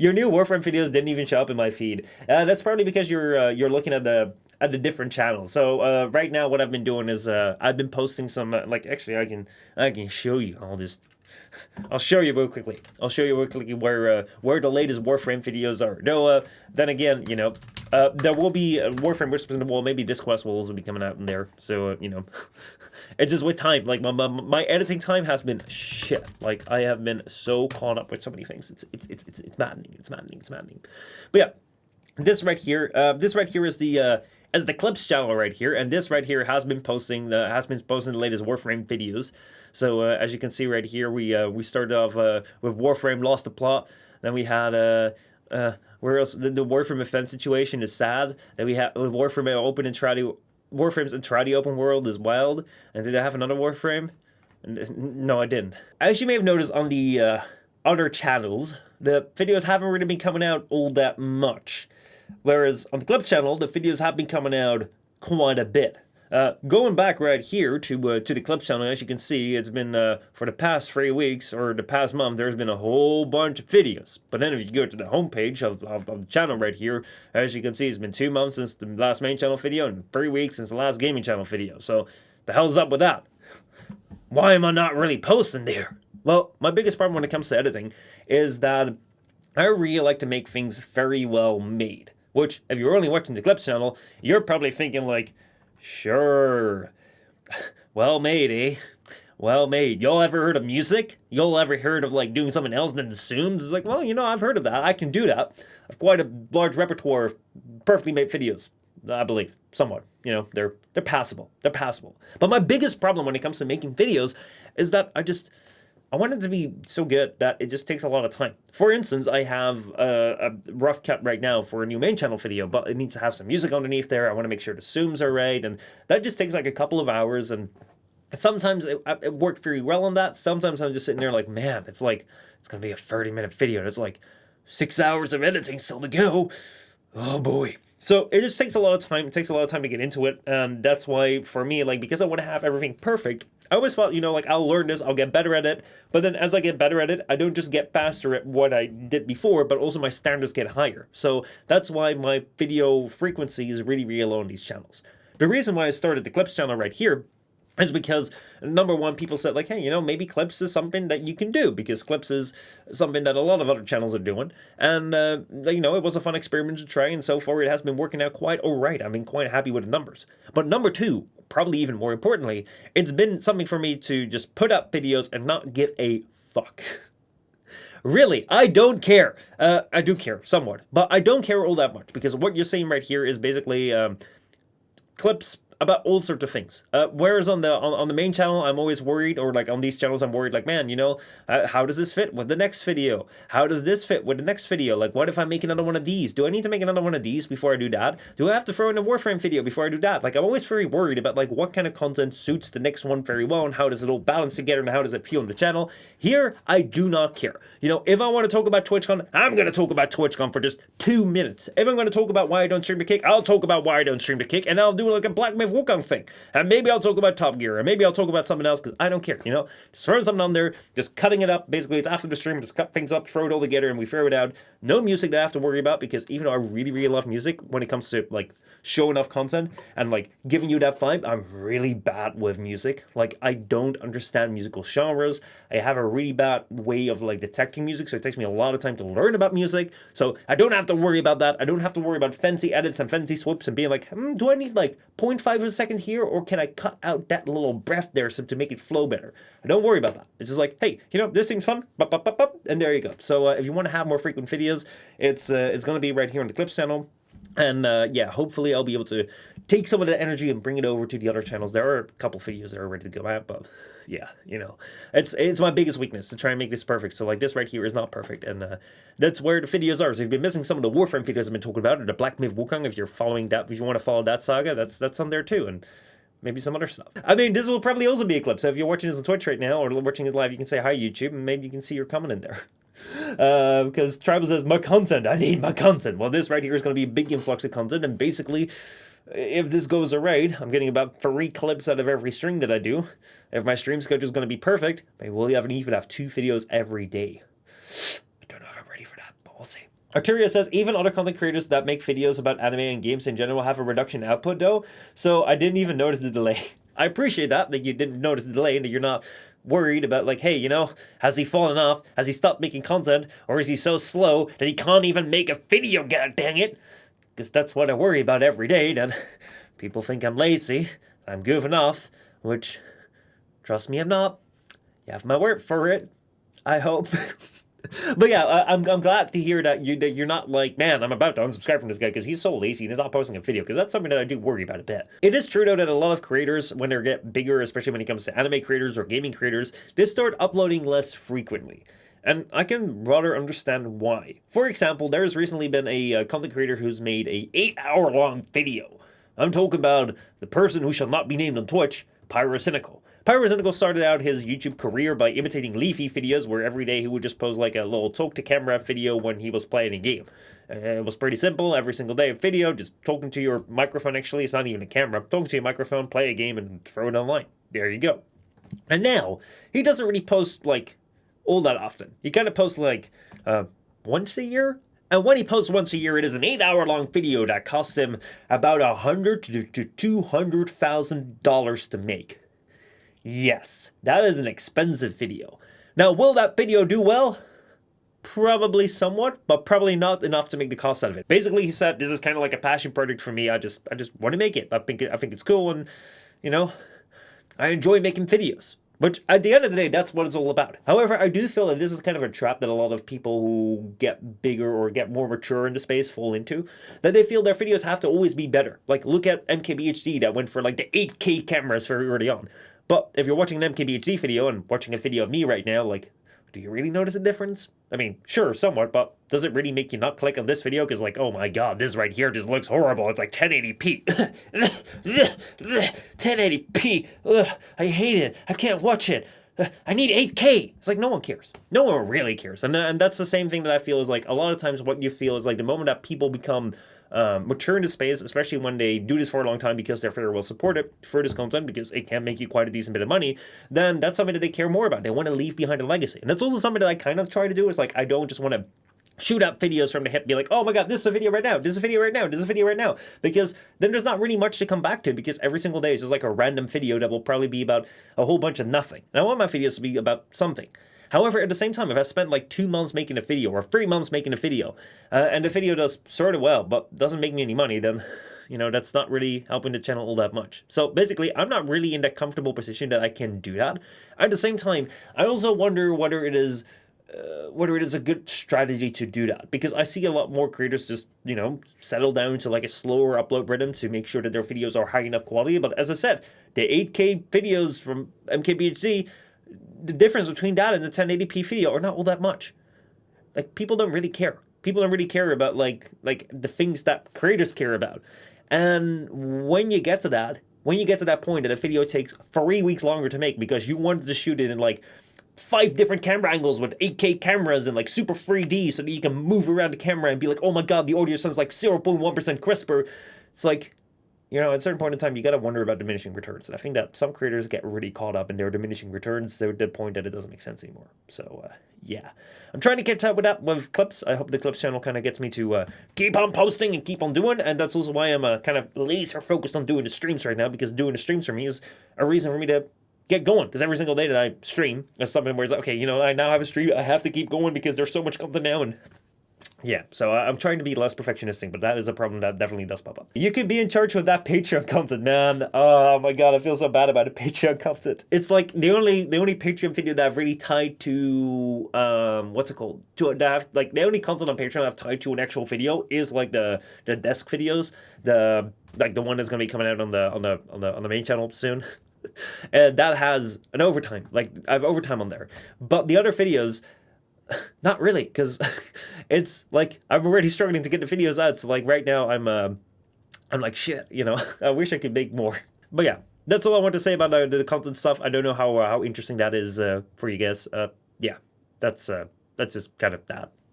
Your new Warframe videos didn't even show up in my feed. That's probably because you're looking at the different channels. So right now, what I've been doing is I've been posting some like actually I can show you. I'll show you real quickly. I'll show you real quickly where the latest Warframe videos are. Though then again, there will be Warframe Whispers in the Wall. Maybe this quest will also be coming out in there. So it's just with time. Like my editing time has been shit. Like I have been so caught up with so many things. It's maddening. It's maddening. It's maddening. But yeah, this right here. This right here is the as the clips channel right here, and this right here has been posting the latest Warframe videos. So as you can see right here, we started off with Warframe Lost the Plot. Then we had where else the Warframe event situation is sad. Then we had Warframe Open and Try to Warframes and Try the Open World is wild. And did I have another Warframe? No, I didn't. As you may have noticed on the other channels, the videos haven't really been coming out all that much. Whereas on the Clip channel, the videos have been coming out quite a bit. Going back right here to the Clip channel, as you can see, it's been for the past 3 weeks or the past month, there's been a whole bunch of videos. But then if you go to the homepage of the channel right here, as you can see, it's been 2 months since the last main channel video and 3 weeks since the last gaming channel video. So the hell's up with that? Why am I not really posting there? Well, my biggest problem when it comes to editing is that I really like to make things very well made. Which, if you're only watching the Clips channel, you're probably thinking like, sure, well made, eh? Well made. Y'all ever heard of music? Y'all ever heard of like doing something else than zooms? It's like, well, I've heard of that. I can do that. I've quite a large repertoire of perfectly made videos, I believe, somewhat. They're passable. They're passable. But my biggest problem when it comes to making videos is that I want it to be so good that it just takes a lot of time. For instance, I have a rough cut right now for a new main channel video, but it needs to have some music underneath there. I want to make sure the zooms are right, and that just takes like a couple of hours, and sometimes it worked very well on that. Sometimes I'm just sitting there like, man, it's going to be a 30-minute video, and it's like 6 hours of editing still to go. Oh boy. So it just takes a lot of time. It takes a lot of time to get into it, and that's why for me, like, because I want to have everything perfect, I always thought, like, I'll learn this, I'll get better at it, but then as I get better at it, I don't just get faster at what I did before, but also my standards get higher. So that's why my video frequency is really, really low on these channels. The reason why I started the Clips channel right here is because, number one, people said, like, hey, maybe Clips is something that you can do, because Clips is something that a lot of other channels are doing, and, it was a fun experiment to try, and so far it has been working out quite alright. I've been quite happy with the numbers. But number two, probably even more importantly, it's been something for me to just put up videos and not give a fuck. Really, I don't care. I do care, somewhat, but I don't care all that much, because what you're seeing right here is basically clips about all sorts of things. Whereas on the main channel, I'm always worried, or like on these channels, I'm worried, like, man, how does this fit with the next video? How does this fit with the next video? Like, what if I make another one of these? Do I need to make another one of these before I do that? Do I have to throw in a Warframe video before I do that? Like, I'm always very worried about, like, what kind of content suits the next one very well, and how does it all balance together, and how does it feel on the channel? Here, I do not care. If I want to talk about TwitchCon, I'm going to talk about TwitchCon for just 2 minutes. If I'm going to talk about why I don't stream the kick, I'll talk about why I don't stream the kick, and I'll do like a Black Myth Wukong thing. And maybe I'll talk about Top Gear, or maybe I'll talk about something else, because I don't care, Just throwing something on there, just cutting it up. Basically, it's after the stream, just cut things up, throw it all together, and we throw it out. No music that I have to worry about, because even though I really, really love music, when it comes to, like, showing off content and, like, giving you that vibe, I'm really bad with music. Like, I don't understand musical genres. I have a really bad way of, like, detecting music, so it takes me a lot of time to learn about music. So I don't have to worry about that. I don't have to worry about fancy edits and fancy swoops and being like, do I need, like, 0.5 of a second here, or can I cut out that little breath there to make it flow better? I don't worry about that. It's just like, hey, this seems fun, and there you go. So if you want to have more frequent videos, it's going to be right here on the Clips channel. And yeah, hopefully I'll be able to take some of that energy and bring it over to the other channels. There are a couple videos that are ready to go out, but yeah, it's my biggest weakness to try and make this perfect. So like this right here is not perfect, and that's where the videos are. So if you've been missing some of the Warframe videos I've been talking about, or the Black Myth Wukong, if you're following that, if you want to follow that saga, that's on there too, and maybe some other stuff. I mean, this will probably also be a clip. So if you're watching this on Twitch right now or watching it live, you can say hi YouTube, and maybe you can see your comment in there. Because Tribal says, my content, I need my content. Well, this right here is going to be a big influx of content, and basically, if this goes alright, I'm getting about 3 clips out of every stream that I do. If my stream schedule is going to be perfect, maybe we'll even have 2 videos every day. I don't know if I'm ready for that, but we'll see. Arturia says, even other content creators that make videos about anime and games in general have a reduction in output though, so I didn't even notice the delay. I appreciate that you didn't notice the delay and that you're not worried about like, hey, you know, has he fallen off? Has he stopped making content? Or is he so slow that he can't even make a video, god dang it? Because that's what I worry about every day, that people think I'm lazy, I'm goofing off, which, trust me, I'm not. You have my word for it, I hope. But yeah, I'm glad to hear that you're not like, man, I'm about to unsubscribe from this guy because he's so lazy and he's not posting a video, because that's something that I do worry about a bit. It is true though that a lot of creators, when they get bigger, especially when it comes to anime creators or gaming creators, they start uploading less frequently. And I can rather understand why. For example, there's recently been a content creator who's made a 8-hour long video. I'm talking about the person who shall not be named on Twitch, Pyrocynical. Pyrocynical started out his YouTube career by imitating Leafy videos, where every day he would just post like a little talk to camera video when he was playing a game. It was pretty simple. Every single day, a video, just talking to your microphone. Actually, it's not even a camera. Talking to your microphone, play a game, and throw it online. There you go. And now he doesn't really post like all that often. He kind of posts like once a year. And when he posts once a year, it is an 8-hour long video that costs him about $100,000 to $200,000 to make. Yes, that is an expensive video. Now, will that video do well? Probably somewhat, but probably not enough to make the cost out of it. Basically, he said, this is kind of like a passion project for me. I just want to make it. I think it's cool, and you know, I enjoy making videos. Which, at the end of the day, that's what it's all about. However, I do feel that this is kind of a trap that a lot of people who get bigger or get more mature in the space fall into. That they feel their videos have to always be better. Like, look at MKBHD that went for like the 8K cameras very early on. But if you're watching an MKBHD video and watching a video of me right now, like, do you really notice a difference? I mean, sure, somewhat, but does it really make you not click on this video? Because like, oh my god, this right here just looks horrible. It's like 1080p. 1080p. Ugh, I hate it. I can't watch it. I need 8K. It's like, no one cares. No one really cares. And that's the same thing that I feel is like, a lot of times what you feel is like the moment that people become mature into space, especially when they do this for a long time because their figure will support it for this content, because it can make you quite a decent bit of money, then that's something that they care more about. They want to leave behind a legacy. And that's also something that I kind of try to do, is like, I don't just want to shoot up videos from the hip, be like, oh my god, this is a video right now, this is a video right now, this is a video right now, because then there's not really much to come back to, because every single day is just like a random video that will probably be about a whole bunch of nothing. And I want my videos to be about something. However, at the same time, if I spend like 2 months making a video or 3 months making a video, and the video does sort of well, but doesn't make me any money, then, you know, that's not really helping the channel all that much. So basically, I'm not really in that comfortable position that I can do that. At the same time, I also wonder whether it is a good strategy to do that, because I see a lot more creators just, you know, settle down to like a slower upload rhythm to make sure that their videos are high enough quality. But as I said, the 8K videos from MKBHD, the difference between that and the 1080p video are not all that much. Like, people don't really care. People don't really care about like the things that creators care about. And when you get to that point that a video takes 3 weeks longer to make because you wanted to shoot it in like 5 different camera angles with 8K cameras and like super 3D so that you can move around the camera and be like, oh my god, the audio sounds like 0.1% crisper. It's like, you know, at a certain point in time, you got to wonder about diminishing returns. And I think that some creators get really caught up in their diminishing returns. They're at the point that it doesn't make sense anymore. So, yeah. I'm trying to catch up with that with clips. I hope the clips channel kind of gets me to keep on posting and keep on doing. And that's also why I'm kind of laser focused on doing the streams right now, because doing the streams for me is a reason for me to get going. Because every single day that I stream, that's something where it's like, okay, you know, I now have a stream. I have to keep going because there's so much content now. And yeah, so I'm trying to be less perfectionistic, but that is a problem that definitely does pop up. You could be in charge of that Patreon content, man. Oh my god, I feel so bad about the Patreon content. It's like the only Patreon video that I've really tied to what's it called? To that, like the only content on Patreon I've tied to an actual video is like the desk videos, the one that's gonna be coming out on the main channel soon. And that has an overtime. Like, I have overtime on there. But the other videos, not really, because it's like I'm already struggling to get the videos out. So like right now I'm like, shit, you know, I wish I could make more. But yeah, that's all I want to say about the content stuff. I don't know how interesting that is for you guys. Yeah, that's just kind of that.